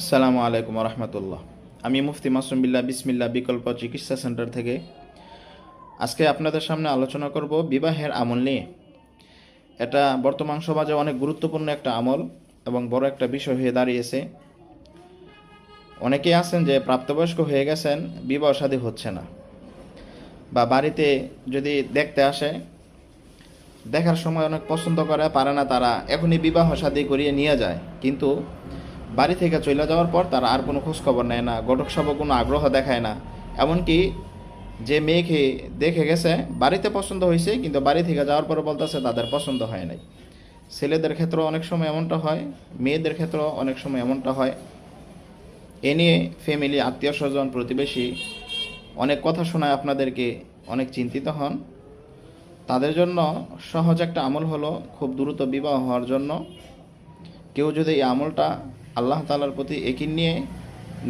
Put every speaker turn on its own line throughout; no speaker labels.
আসসালামু আলাইকুম রহমতুল্লাহ। আমি মুফতি মাসুম বিল্লাহ বিসমিল্লাহ বিকল্প চিকিৎসা সেন্টার থেকে আজকে আপনাদের সামনে আলোচনা করব বিবাহের আমল নিয়ে। এটা বর্তমান সমাজে অনেক গুরুত্বপূর্ণ একটা আমল এবং বড় একটা বিষয় হয়ে দাঁড়িয়েছে। অনেকেই আছেন যে প্রাপ্তবয়স্ক হয়ে গেছেন, বিবাহ শাদী হচ্ছে না, বা বাড়িতে যদি দেখতে আসে, দেখার সময় অনেক পছন্দ করে পারে না, তারা এখনই বিবাহ শাদী করিয়ে নিয়ে যায়, কিন্তু বাড়ি থেকে চলে যাওয়ার পর তারা আর কোনো খোঁজখবর নেয় না, ঘটক সব কোনো আগ্রহ দেখায় না। এমনকি যে মেয়েকে দেখে গেছে বাড়িতে পছন্দ হয়েছে, কিন্তু বাড়ি থেকে যাওয়ার পরে বলতেছে তাদের পছন্দ হয় নাই। ছেলেদের ক্ষেত্রেও অনেক সময় এমনটা হয়, মেয়েদের ক্ষেত্রেও অনেক সময় এমনটা হয়। এ নিয়ে ফ্যামিলি, আত্মীয় স্বজন, প্রতিবেশী অনেক কথা শোনায় আপনাদেরকে, অনেক চিন্তিত হন। তাদের জন্য সহজ একটা আমল হলো খুব দ্রুত বিবাহ হওয়ার জন্য কেউ যদি এই আমলটা আল্লাহ তাআলার প্রতি একিন নিয়ে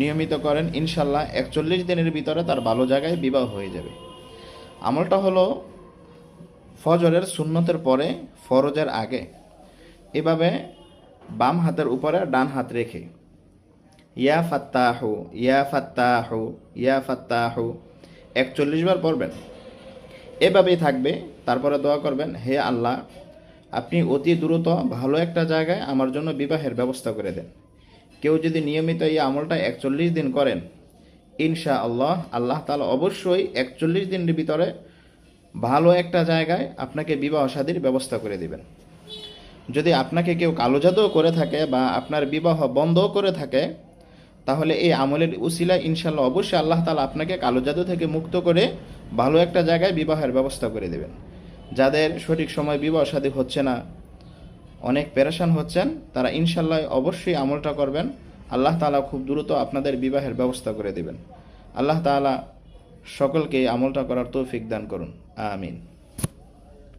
নিয়মিত করেন, ইনশাল্লাহ 41 দিনের ভিতরে তার ভালো জায়গায় বিবাহ হয়ে যাবে। আমলটা হলো ফজরের সুন্নতের পরে ফরজের আগে এভাবে বাম হাতের উপরে ডান হাত রেখে ইয়া ফাত্তাহু ইয়া ফাত্তাহু ইয়া ফাত্তাহু 41 বার পড়বেন। এভাবেই থাকবে। তারপরে দোয়া করবেন, হে আল্লাহ, আপনি অতি দ্রুত ভালো একটা জায়গায় আমার জন্য বিবাহের ব্যবস্থা করে দেন। কেউ যদি নিয়মিত এই আমলটা 41 দিন করেন, ইনশা আল্লাহ, আল্লাহ তাআলা অবশ্যই 41 দিনের ভিতরে ভালো একটা জায়গায় আপনাকে বিবাহ শাদীর ব্যবস্থা করে দিবেন। যদি আপনাকে কেউ কালো জাদুও করে থাকে বা আপনার বিবাহ বন্ধও করে থাকে, তাহলে এই আমলের উসিলায় ইনশাল্লাহ অবশ্যই আল্লাহ তাআলা আপনাকে কালো জাদু থেকে মুক্ত করে ভালো একটা জায়গায় বিবাহের ব্যবস্থা করে দেবেন। যাদের সঠিক সময় বিবাহ শাদী হচ্ছে না, অনেক পেরেশান হচ্ছেন, তারা ইনশাল্লাহ অবশ্যই আমলটা করবেন। আল্লাহ তাআলা খুব দ্রুত আপনাদের বিবাহের ব্যবস্থা করে দেবেন। আল্লাহ তাআলা সকলকে এই আমলটা করার তৌফিক দান করুন। আমিন।